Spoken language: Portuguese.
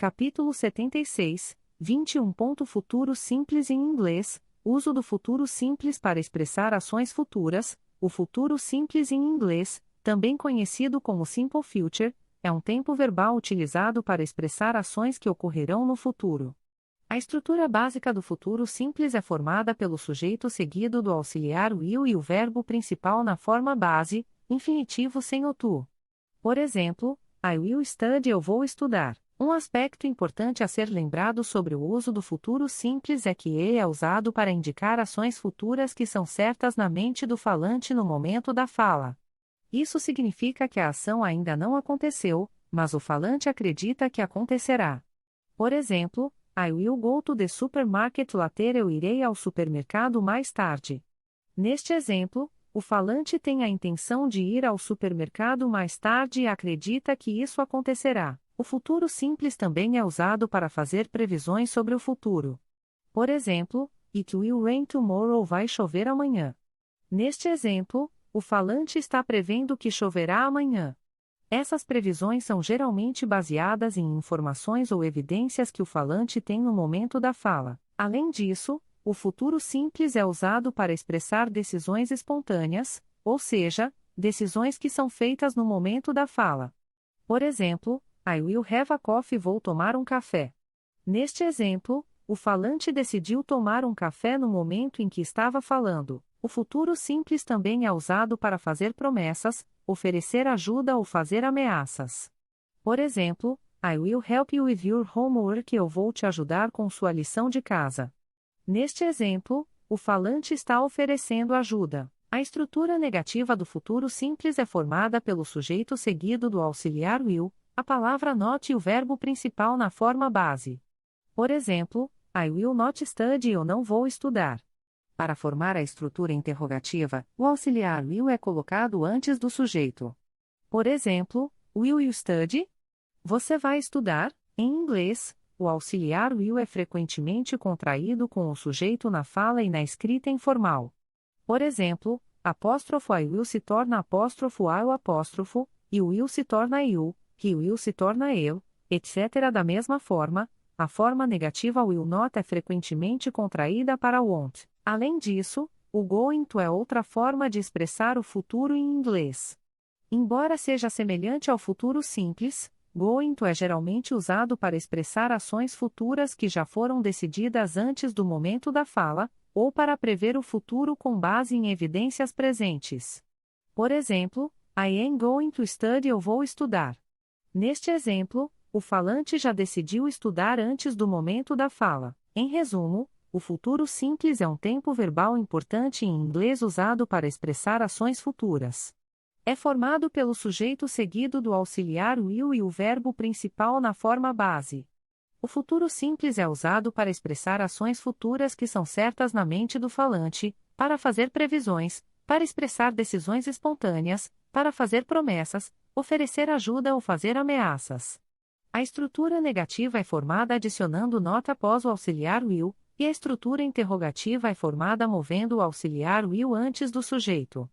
Capítulo 76, 21. Futuro simples em inglês. Uso do futuro simples para expressar ações futuras. O futuro simples em inglês, também conhecido como simple future, é um tempo verbal utilizado para expressar ações que ocorrerão no futuro. A estrutura básica do futuro simples é formada pelo sujeito seguido do auxiliar will e o verbo principal na forma base, infinitivo sem o to. Por exemplo, I will study, eu vou estudar. Um aspecto importante a ser lembrado sobre o uso do futuro simples é que ele é usado para indicar ações futuras que são certas na mente do falante no momento da fala. Isso significa que a ação ainda não aconteceu, mas o falante acredita que acontecerá. Por exemplo, I will go to the supermarket later, eu irei ao supermercado mais tarde. Neste exemplo, o falante tem a intenção de ir ao supermercado mais tarde e acredita que isso acontecerá. O futuro simples também é usado para fazer previsões sobre o futuro. Por exemplo, it will rain tomorrow, vai chover amanhã. Neste exemplo, o falante está prevendo que choverá amanhã. Essas previsões são geralmente baseadas em informações ou evidências que o falante tem no momento da fala. Além disso, o futuro simples é usado para expressar decisões espontâneas, ou seja, decisões que são feitas no momento da fala. Por exemplo, I will have a coffee, vou tomar um café. Neste exemplo, o falante decidiu tomar um café no momento em que estava falando. O futuro simples também é usado para fazer promessas, oferecer ajuda ou fazer ameaças. Por exemplo, I will help you with your homework, eu vou te ajudar com sua lição de casa. Neste exemplo, o falante está oferecendo ajuda. A estrutura negativa do futuro simples é formada pelo sujeito seguido do auxiliar will, a palavra not e o verbo principal na forma base. Por exemplo, I will not study, eu não vou estudar. Para formar a estrutura interrogativa, o auxiliar will é colocado antes do sujeito. Por exemplo, will you study? Você vai estudar? Em inglês, o auxiliar will é frequentemente contraído com o sujeito na fala e na escrita informal. Por exemplo, apóstrofo I will se torna apóstrofo I o apóstrofo, e o will se torna you, he will se torna eu, etc. Da mesma forma, a forma negativa will not é frequentemente contraída para won't. Além disso, o going to é outra forma de expressar o futuro em inglês. Embora seja semelhante ao futuro simples, going to é geralmente usado para expressar ações futuras que já foram decididas antes do momento da fala, ou para prever o futuro com base em evidências presentes. Por exemplo, I am going to study, eu vou estudar. Neste exemplo, o falante já decidiu estudar antes do momento da fala. Em resumo, o futuro simples é um tempo verbal importante em inglês usado para expressar ações futuras. É formado pelo sujeito seguido do auxiliar will e o verbo principal na forma base. O futuro simples é usado para expressar ações futuras que são certas na mente do falante, para fazer previsões, para expressar decisões espontâneas, para fazer promessas, oferecer ajuda ou fazer ameaças. A estrutura negativa é formada adicionando nota após o auxiliar will, e a estrutura interrogativa é formada movendo o auxiliar will antes do sujeito.